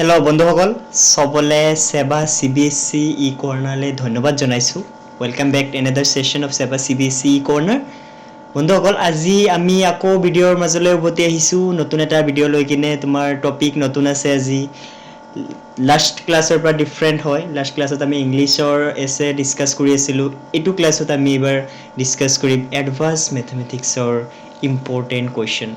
Hello' বন্ধুসকল সবলে SEBA CBSE E-CORNER লে ধন্যবাদ জনাইছো welcome back to another session of SEBA CBSE E-CORNER বন্ধুসকল আজি আমি আকৌ ভিডিওৰ মাজলৈ উভতি আহিছো নতুন এটা ভিডিও লৈ কিনে তোমাৰ টপিক নতুন আছে আজি লাষ্ট ক্লাছৰ পৰা ডিফাৰেন্ট হয় লাষ্ট ক্লাছত আমি ইংলিছৰ এছে ডিসকাস কৰি আছিলো এটো ক্লাছত আমি এবাৰ ডিসকাস কৰিম এডভান্স ম্যাথমেটিক্সৰ ইম্পৰ্টেন্ট কোৱেশ্চন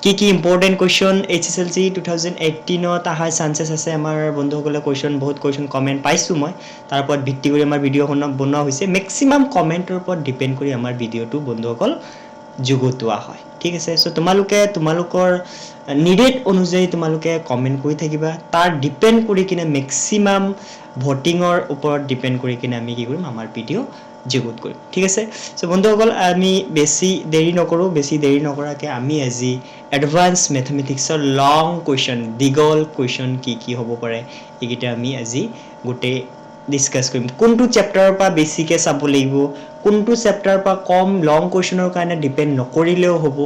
কি ইম্পৰ্টেন্ট কোৱেশ্চন Hslc 2018 ত আহা চান্সেস আছে আমাৰ বন্ধুসকলে বহুত কোৱেশ্চন কমেন্ট পাইছো মই তাৰ ওপৰত ভিত্তি কৰি আমাৰ ভিডিও বনোৱা হৈছে ম্যাক্সিমাম কমেন্টৰ ওপৰত ডিপেন্ড কৰি আমাৰ ভিডিওটো বন্ধুসকল যুগুতোৱা হয় ঠিক আছে সো তোমালোকৰ নিডেড অনুযায়ী তোমালোকে কমেন্ট কৰি থাকিবা তাৰ ডিপেন্ড কৰি কিনে ম্যাক্সিমাম ভোটিংৰ ওপৰত ডিপেন্ড কৰি কিনে আমি কি কৰিম আমাৰ ভিডিও যুগুত কৰিম ঠিক আছে সো বন্ধুসকল আমি বেছি দেৰি নকৰাকে আমি আজি এডভান্স ম্যাথমেটিক্সৰ লং কোৱেশ্চন দীঘল কোৱেশ্চন কি হ'ব পাৰে এইকিটা আমি আজি গুটে ডিসকাস কৰিম কোনটো চেপ্টাৰৰ পৰা বেছিকে চাব লাগিব কোনটো চেপ্টাৰৰ পৰা কম লং কোৱেশ্চনৰ কাৰণে ডিপেন্ড নকৰিলেও হ'ব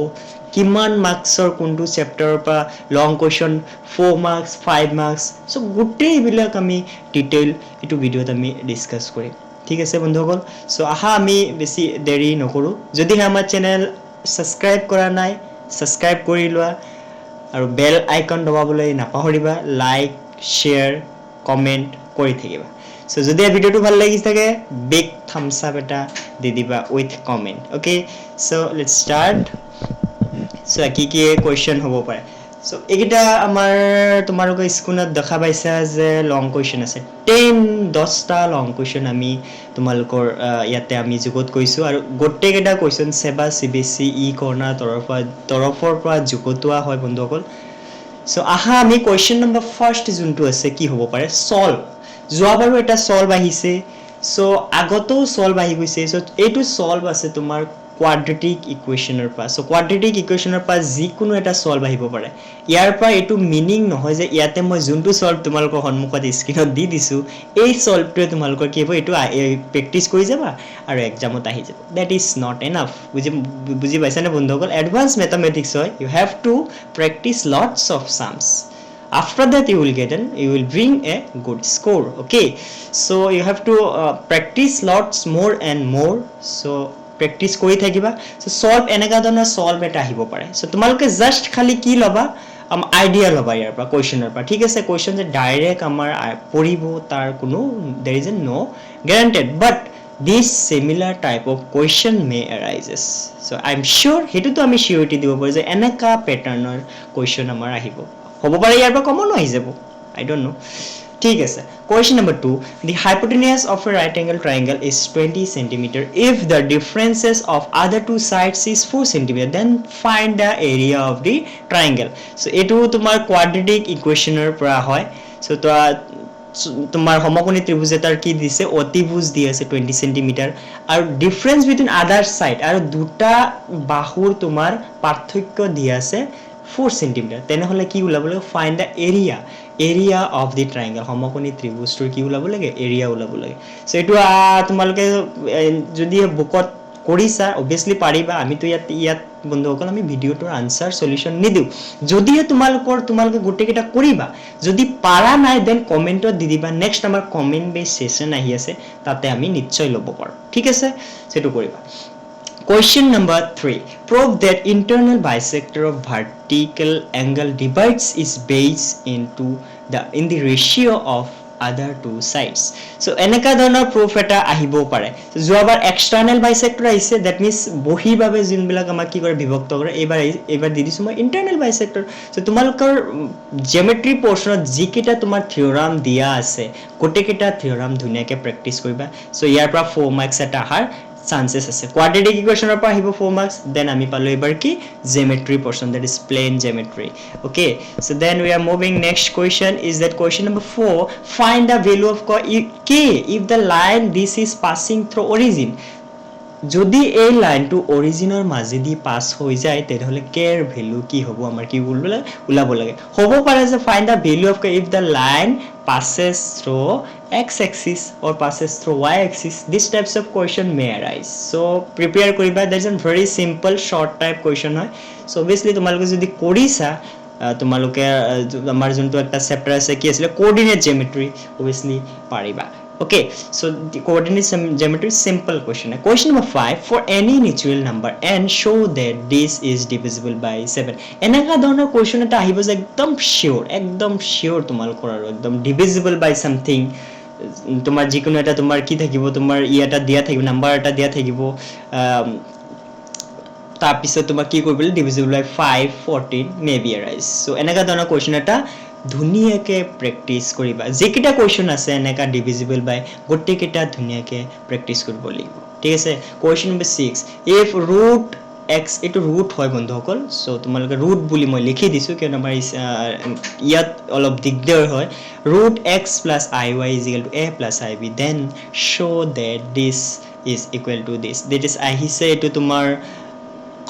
কিমান মাৰ্কছৰ কোনটো চেপ্টাৰৰ পৰা লং কোৱেশ্চন 4 মাৰ্কছ 5 মাৰ্কছ সো গুটে এইবিলাক আমি ডিটেইল এটো ভিডিওত আমি ডিসকাস কৰিম ঠিক আছে বন্ধুসকল সো আহা আমি বেছি দেৰি নকৰো যদি আমাৰ চেনেল সাবস্ক্ৰাইব কৰা নাই সাবস্ক্ৰাইব কৰি লোৱা আৰু বেল আইকন দবাবলৈ নাপাহৰিবা লাইক শেয়াৰ কমেন্ট কৰি থাকিবা সো যদি এই ভিডিওটো ভাল লাগিছে থাকে বিগ থাম্বস আপ এটা দি দিবা with comment okay so let's start so কি কোৱেশ্চন হ'ব পাৰে সো এইটা আমাৰ তোমালোকে স্ক্ৰিনত দেখা পাইছা যে লং কোৱেশ্চন আছে 10টা লং কোৱেশ্চন আমি তোমালোকৰ ইয়াতে আমি যুগত কৈছো আৰু গোটেইটা কোৱেশ্চন SEBA CBSE E-CORNER তৰফৰ পৰা যুগতোৱা হয় বন্ধুসকল সো আহা আমি কোৱেশ্চন নম্বৰ ফাৰ্স্ট যোনটো আছে কি হ'ব পাৰে সলভ যোৱাবাৰো এটা সলভ আহিছে সো আগতেও সলভ আহি গৈছে সো এইটো সলভ আছে তোমাৰ quadratic equationৰ পৰা সো quadratic equationৰ পৰা যিকোনো এটা সলভ আহিব পাৰে ইয়াৰ পৰা এটো মিনিং নহয় যে ইয়াতে মই যোনটো সলভ তোমালোকৰ সন্মুখত স্ক্ৰিনত দি দিছো এই সলভটোৱে তোমালোকৰ কি হ'ব এটো প্ৰেক্টিস কৰি যাবা আৰু এক্সামত আহি যাব that is not enough বুজি পাইছানে বন্ধুসকল এডভান্স ম্যাথমেটিক্স হয় you have to practice lots of sums after that you will bring a good score okay so you have to practice lots more and more so practice কৰি থাকিবা so solve এনেকা ধৰণৰ solve এটা আহিব পাৰে so তোমালোকে just খালি কি লবা আইডিয়া লবা ইয়াৰ পৰা কোৱেশ্চনৰ পৰা ঠিক আছে কোৱেশ্চন যে ডাইৰেক্ট আমাৰ পঢ়িব তাৰ কোনো there is no guaranteed but this similar type of question may arises so I am sure হেতুটো আমি সিউৰিটি দিব পাৰো যে এনেকা প্যাটাৰ্নৰ কোৱেশ্চন আমাৰ আহিব হ'ব পাৰে ইয়াৰ পৰা কমন হৈ যাব I don't know ঠিক আছে question number 2 the hypotenuse of a right angle triangle is 20 cm if the differences of other two sides is 4 cm then find the area of the triangle so etu tumar quadratic equationৰ পৰা হয় so তোমাৰ সমকোণী ত্ৰিভুজ এটাৰ কি দিছে অতিভুজ দি আছে 20 cm আৰু ডিফাৰেন্স বিটুইন আদাৰ সাইড আৰু দুটা বাহুৰ তোমাৰ পাৰ্থক্য দি আছে 4 cm তেনেহলে কি ওলাব লাগে find da area of the triangle সমকোণী ত্ৰিভুজটোৰ কি ওলাব লাগে এৰিয়া ওলাব লাগে সো এটো তোমালোকে যদি বুকত কৰিছা obviously পাৰিবা আমি তো ইয়াত বন্ধুসকল আমি ভিডিওটোৰ আনসাৰ সলিউশন নিদিও যদিহে তোমালোকে গুটেকেটা কৰিবা যদি পাৰা নাই দেন কমেন্টত দি দিবা নেক্সট আমাৰ কমেন্ট বেস সেশন আহি আছে তাতে আমি নিশ্চয় লব পাৰো ঠিক আছে সেটো কৰিবা Question number 3. Prove that internal bisector of vertical angle divides its base in the ratio of other two sides. So এনেকা ধৰণৰ proof এটা আহিব পাৰে. So যোৱাবাৰ external bisector আহিছে that means বহি ভাবে যোনবিলাক আমাক কি কৰে বিভক্ত কৰে এবাৰ দি দিছো মই internal bisector. So তোমালোকৰ geometry portionত যিকিটা তোমাৰ theorem দিয়া আছে গোটেইকিটা theorem ধুনীয়াকে প্ৰেক্টিস কৰিবা. So ইয়াৰ পৰা 4 মাৰ্কস এটা আহাৰ chances আছে quadratic equation পৰা আহিব 4 marks then আমি পালো এবাৰ কি geometry portion that is plane geometry okay so then we are moving next question is that question number 4 find the value of k if the line this is passing through origin যদি এই লাইনটো অৰিজিনৰ মাজেদি pass হৈ যায় তেহলে k এৰ value কি হ'ব আমাৰ কি ওলাব লাগে হ'ব পাৰে যে find the value of k if the line passes through x axis or passes through y axis this types of question may arise so prepare koriba that is a very simple short type question hoy so obviously তোমালোকে যদি কৰিছা তোমালোকে আমাৰ যোনটো একটা chapter আছে কি আছিল কোঅৰ্ডিনেট জিঅমেট্ৰি obviously পাৰিবা okay so the coordinate geometry simple question question number 5 for any natural number and show that this is divisible by 7 এনেকা ধৰণৰ question এটা আহিব যে একদম sure তোমালোকৰ আৰু একদম divisible by something তোমাৰ যিকোনো এটা তোমাৰ কি থাকিব তোমাৰ এটা দিয়া থাকিব নাম্বাৰ এটা দিয়া থাকিব তাৰপিছত তোমাক কি কৰিব লাগিব divisible by 5 14 may be arise so এনেকা ধৰণৰ question এটা ধুনিয়াকে প্ৰেক্টিস কৰিবা যেকিটা কোৱেশ্চন আছে এনেকা ডিভিজিবল বাই গটেকিটা ধুনিয়াকে প্ৰেক্টিস কৰিব লাগিব ঠিক আছে question number 6 if root x এটো root হয় বন্ধুসকল সো তোমালোকে root বুলি মই লিখি দিছো কিয় আমাৰ ইয়াত অলপ দিগদাৰ হয় root x plus iy is equal to a plus ib then show that this is equal to this that is আহিছে এটো তোমাৰ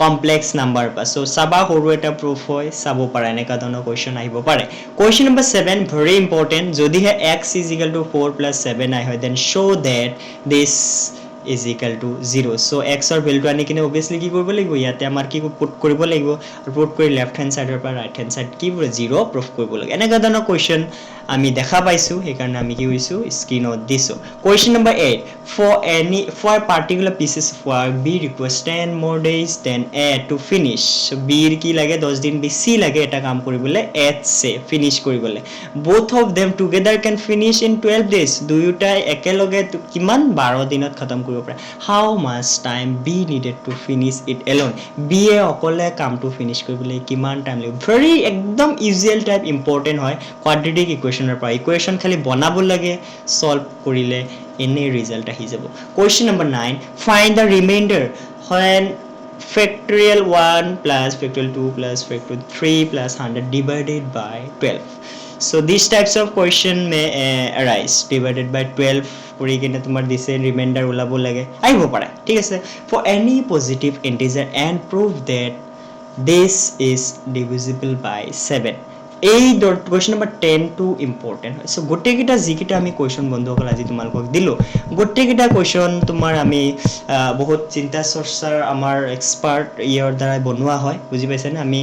complex number pa so saba horu eta proof hoy sabo para eneka dono question ahibo pare question number 7 very important jodi he x is equal to 4 plus 7 I hoy then show that this is equal to 0 so x or value to ani kine obviously ki koribo lagibo yate amar ki put koribo lagibo put kori left hand side or right hand side ki pore 0 proof koribo lage eneka dono question আমি দেখা পাইছো এই কারণে আমি কি হইছো স্ক্রিনত দিছো question number 8 for particular pieces of work b requires 10 more days than a to finish so b এর কি লাগে 10 দিন বেশি লাগে এটা কাম কৰিবলে a সে finish কৰিবলে both of them together can finish in 12 days দুইটা একেলগে কিমান 12 দিনত খতম কৰিব পাৰে how much time b needed to finish it alone b এ অকলে কামটো finish কৰিবলে কিমান টাইম লাগিব very একদম ইউজুয়াল টাইপ ইম্পৰ্টেন্ট হয় quadratic equation er pa equation khali banabo lage solve korile any result ahi jabo question number 9 find the remainder when factorial 1 plus factorial 2 plus factorial 3 plus 100 divided by 12 so these types of question may arise divided by 12 kori kine tumar dise remainder ulabo lage aibo pare thik ase for any positive integer and prove that this is divisible by 7 এই question number 10 to important so গোটেকিটা জিকিটা আমি question বন্ধুসকল আজি তোমালোকক দিলো গোটেকিটা question তোমাৰ আমি বহুত চিন্তা চৰ্চাৰ আমাৰ এক্সপাৰ্ট ইয়াৰ দ্বাৰা বনোৱা হয় বুজি পাইছে না আমি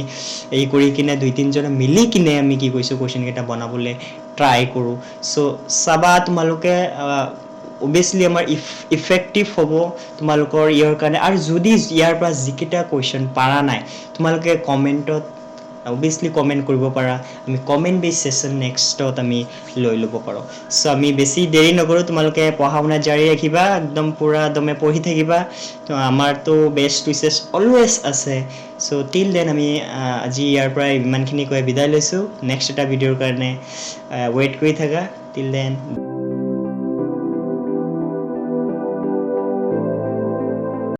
এই কৰি কিনে দুই তিন জন মিলি কিনে আমি কি কৈছো কোয়েশ্চন কেটা বনাবলে ট্রাই কৰো সো সাবা তোমালোকে obviously আমাৰ ইফেক্টিভ হ'ব তোমালোকৰ ইয়াৰ কাৰণে আৰু যদি ইয়াৰ পৰা জিকিটা কোয়েশ্চন পাৰা নাই তোমালোকে কমেন্টত obviously comment koribo para ami comment based session next tot ami loi lobo paro so ami beshi deri nokoro tumaloke pohauna jari rakhiba ekdom pura dome pohi thakiba to amar to best wishes always ase so till then ami aji yar pra iman khini koi bidai loisu next eta video karone wait kori thaga till then